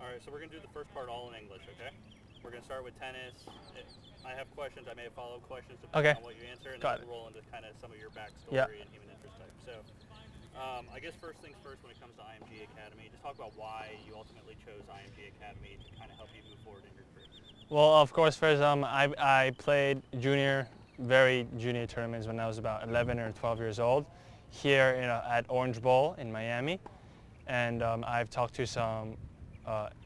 All right, so we're going to do the first part all in English, okay? We're going to start with tennis. I have questions. I may have follow-up questions depending Okay. on what you answer, and Got then it. we'll roll into kind of some of your backstory Yeah. and human interest type. So I guess first things first when it comes to IMG Academy, just talk about why you ultimately chose IMG Academy to kind of help you move forward in your career. Well, of course, first I played very junior tournaments when I was about 11 or 12 years old, here at Orange Bowl in Miami, and I've talked to some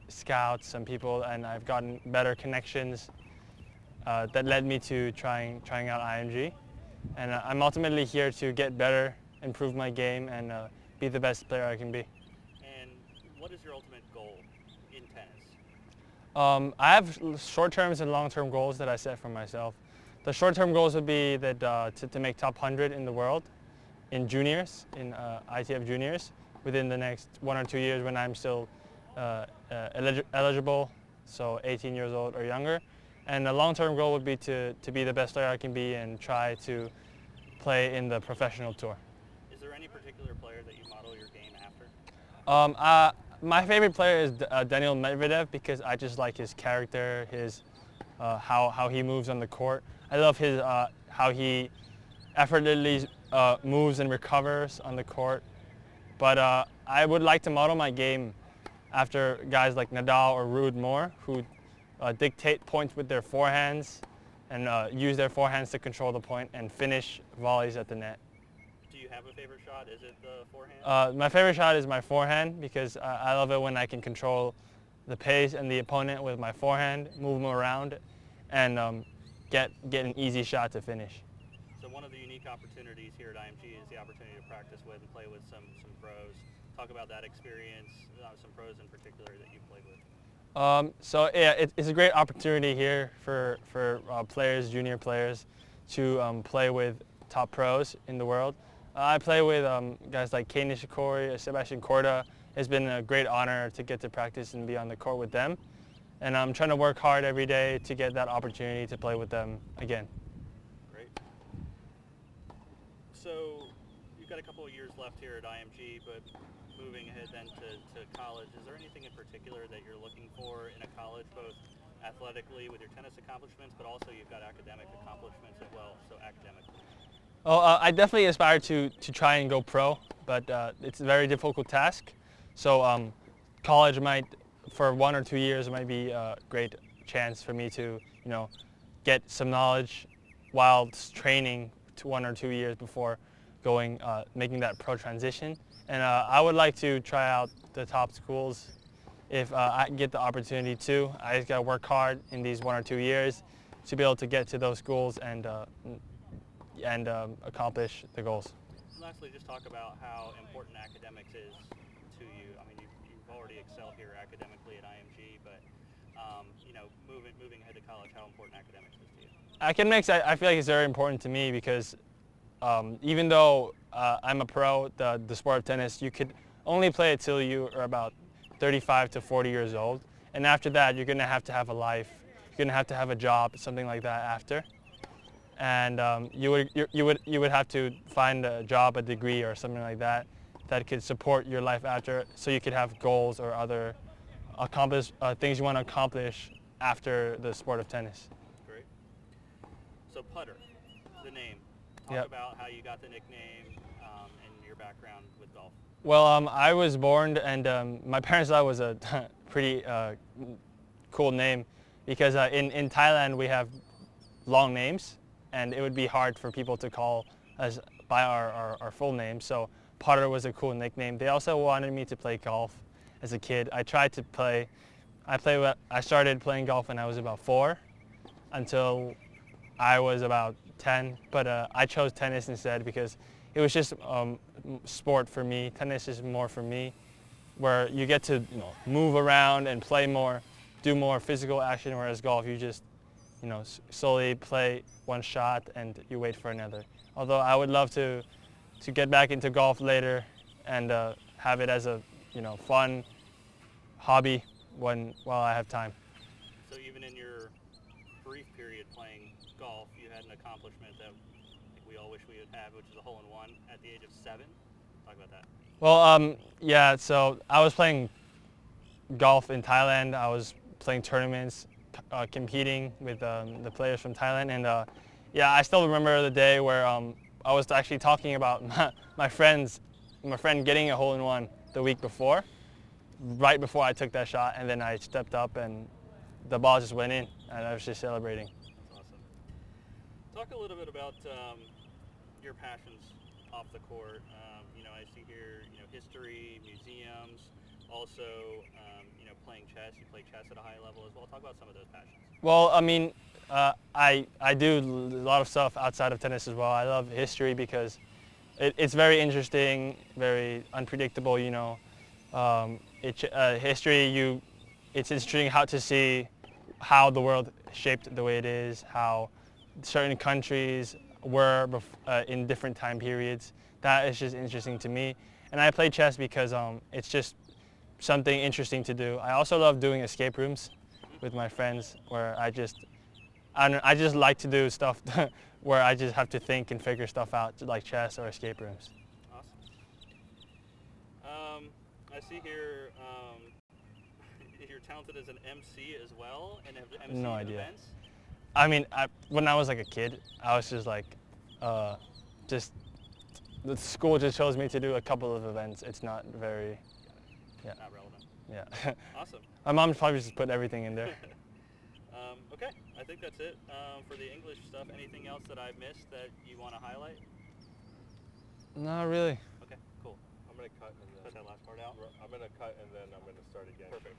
scouts, some people, and I've gotten better connections that led me to trying out IMG, and I'm ultimately here to get better, improve my game, and be the best player I can be. And what is your ultimate goal in tennis? I have short-term and long-term goals that I set for myself. The short-term goals would be that to make top 100 in the world in juniors, in ITF juniors, within the next 1 or 2 years when I'm still eligible, so 18 years old or younger. And the long-term goal would be to be the best player I can be and try to play in the professional tour. Is there any particular player that you model your game after? My favorite player is Daniil Medvedev because I just like his character, his how he moves on the court. I love his how he effortlessly moves and recovers on the court. But I would like to model my game after guys like Nadal or Ruud more, who dictate points with their forehands and use their forehands to control the point and finish volleys at the net. Do you have a favorite shot? Is it the forehand? My favorite shot is my forehand because I love it when I can control the pace and the opponent with my forehand, move them around, and get an easy shot to finish. So one of the unique opportunities here at IMG is the opportunity to practice with and play with some pros. Talk about that experience, some pros in particular that you've played with. So yeah, it's a great opportunity here for players, junior players, to play with top pros in the world. I play with guys like Kei Nishikori, Sebastian Korda. It's been a great honor to get to practice and be on the court with them. And I'm trying to work hard every day to get that opportunity to play with them again. Great. So you've got a couple of years left here at IMG, but moving ahead then to college, is there anything in particular that you're looking for in a college, both athletically with your tennis accomplishments, but also you've got academic accomplishments as well, so academically? Oh, I definitely aspire to try and go pro, but it's a very difficult task. So college might, for 1 or 2 years, might be a great chance for me to, get some knowledge while training to 1 or 2 years before going, making that pro transition. And I would like to try out the top schools if I can get the opportunity to. I just got to work hard in these 1 or 2 years to be able to get to those schools and accomplish the goals. Lastly, just talk about how important academics is to you. I mean, you've already excelled here academically at IMG, but moving ahead to college, how important academics is to you? Academics, I feel like it's very important to me because even though I'm a pro, the sport of tennis, you could only play it till you are about 35 to 40 years old, and after that, you're going to have a life. You're going to have a job, something like that after. And you would have to find a job, a degree, or something like that could support your life after, so you could have goals or other things you want to accomplish after the sport of tennis. Great. So putter, the name. Talk Yep. about how you got the nickname and your background with golf. Well, I was born, and my parents thought it was a pretty cool name because in Thailand we have long names, and it would be hard for people to call us by our full name. So Putter was a cool nickname. They also wanted me to play golf as a kid. I tried to play. I started playing golf when I was about 4 until I was about 10. But I chose tennis instead because it was just sport for me. Tennis is more for me, where you get to move around and play more, do more physical action. Whereas golf, you just slowly play one shot and you wait for another. Although I would love to get back into golf later and have it as a fun hobby while I have time. So even in your brief period playing golf, you had an accomplishment that I think we all wish we would have, which is a hole-in-one at the age of 7. Talk about that. Well, yeah. So I was playing golf in Thailand. I was playing tournaments, competing with the players from Thailand, and yeah, I still remember the day where I was actually talking about my friend getting a hole-in-one the week before, right before I took that shot, and then I stepped up and the ball just went in, and I was just celebrating. That's awesome. Talk a little bit about your passions off the court. I see here, history, museums, also, playing chess. You play chess at a high level as well. Talk about some of those passions. Well, I mean, I do a lot of stuff outside of tennis as well. I love history because it's very interesting, very unpredictable. History, it's interesting how to see how the world shaped the way it is, how certain countries were in different time periods. That is just interesting to me. And I play chess because it's just something interesting to do. I also love doing escape rooms with my friends where I just like to do stuff where I just have to think and figure stuff out, like chess or escape rooms. Awesome. I see here you're talented as an MC as well, and have MC No idea. events. I mean, when I was like a kid, I was just like, the school just chose me to do a couple of events. It's not very, yeah. Not relevant. Yeah. Awesome. My mom probably just put everything in there. Okay, I think that's it for the English stuff. Anything else that I missed that you want to highlight? Not really. Okay, cool. I'm going to cut and then... Cut that last part out? I'm going to cut and then I'm going to start again. Perfect.